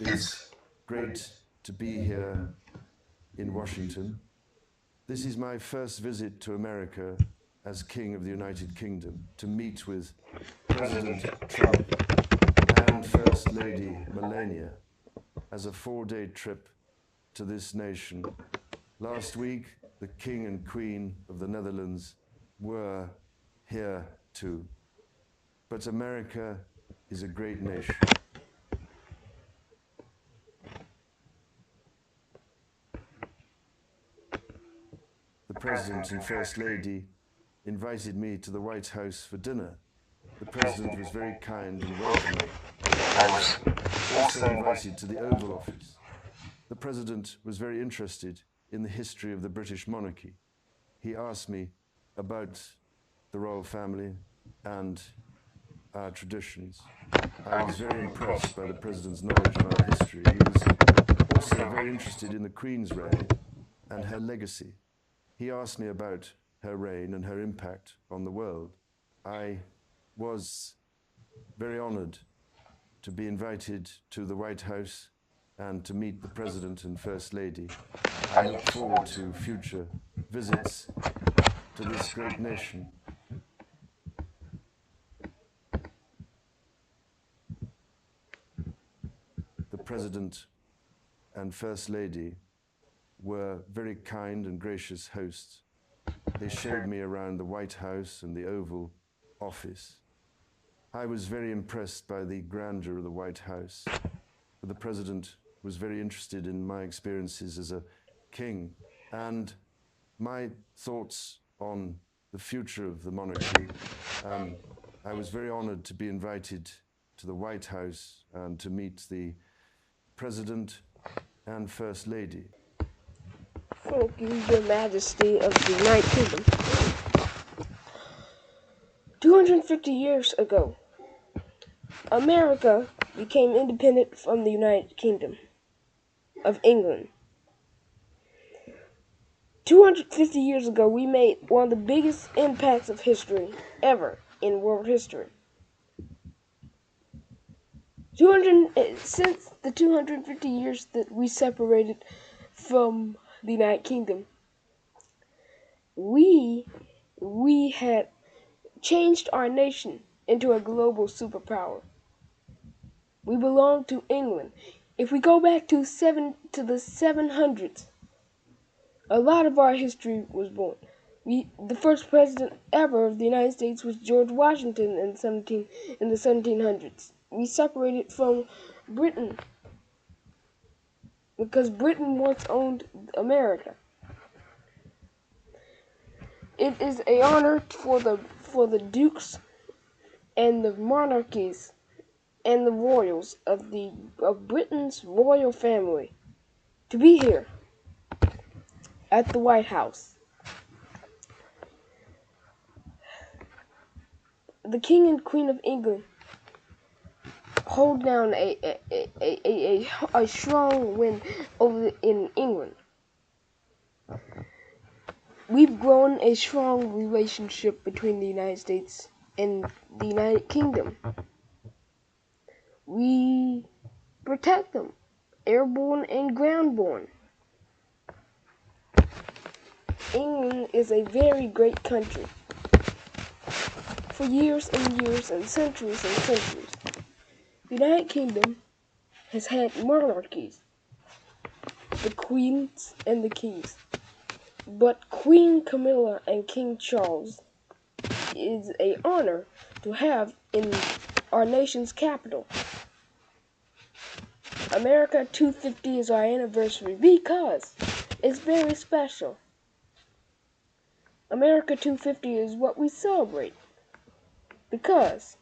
It's great to be here in Washington. This is my first visit to America as King of the United Kingdom, to meet with President Trump and First Lady Melania as a 4-day trip to this nation. Last week, the King and Queen of the Netherlands were here too. But America is a great nation. The President and First Lady invited me to the White House for dinner. The President was very kind and welcoming. I was also invited to the Oval Office. The President was very interested in the history of the British monarchy. He asked me about the royal family and our traditions. I was very impressed by the President's knowledge of our history. He was also very interested in the Queen's reign and her legacy. He asked me about her reign and her impact on the world. I was very honored to be invited to the White House and to meet the President and First Lady. I look forward to future visits to this great nation. The President and First Lady were very kind and gracious hosts. They showed me around the White House and the Oval Office. I was very impressed by the grandeur of the White House. The President was very interested in my experiences as a king and my thoughts on the future of the monarchy. I was very honored to be invited to the White House and to meet the President and First Lady. Thank you, Your Majesty of the United Kingdom. 250 years ago, America became independent from the United Kingdom of England. 250 years ago, we made one of the biggest impacts of history ever in world history. Since the 250 years that we separated from the United Kingdom, we had changed our nation into a global superpower. We belong to England. If we go back to the 700s, a lot of our history was born. The first president ever of the United States was George Washington in the 1700s. We separated from Britain because Britain once owned America. It is an honor for the dukes and the monarchies and the royals of Britain's royal family to be here at the White House. The King and Queen of England hold down a strong win over in England. We've grown a strong relationship between the United States and the United Kingdom. We protect them, airborne and groundborne. England is a very great country. For years and years and centuries, the United Kingdom has had monarchies, the queens and the kings. But Queen Camilla and King Charles is an honor to have in our nation's capital. America 250 is our anniversary because it's very special. America 250 is what we celebrate because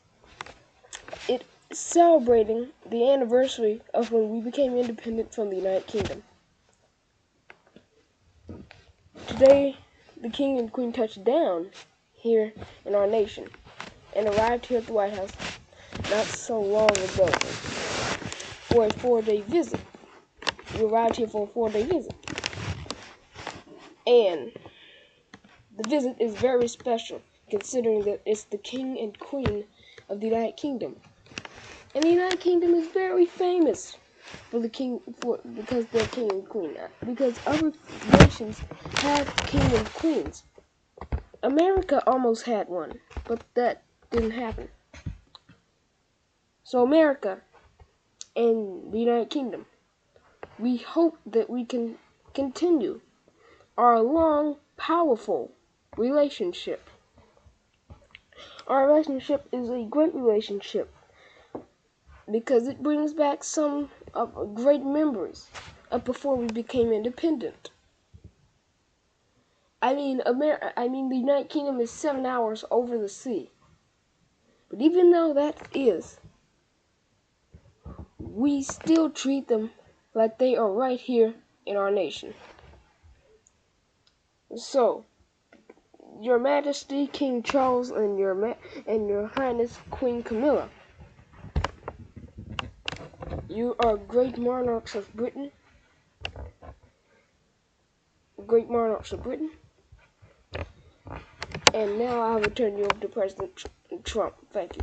it's celebrating the anniversary of when we became independent from the United Kingdom. Today, the King and Queen touched down here in our nation and arrived here at the White House not so long ago for a 4-day visit. We arrived here for a 4-day visit. And the visit is very special considering that it's the King and Queen of the United Kingdom. And the United Kingdom is very famous because they're king and queen. Because other nations have king and queens. America almost had one, but that didn't happen. So America and the United Kingdom, we hope that we can continue our long, powerful relationship. Our relationship is a great relationship because it brings back some of great memories of before we became independent. I mean, the United Kingdom is 7 hours over the sea. But even though that is, we still treat them like they are right here in our nation. So, Your Majesty King Charles and Your Highness Queen Camilla, you are great monarchs of Britain. Great monarchs of Britain. And now I will turn you over to President Trump. Thank you.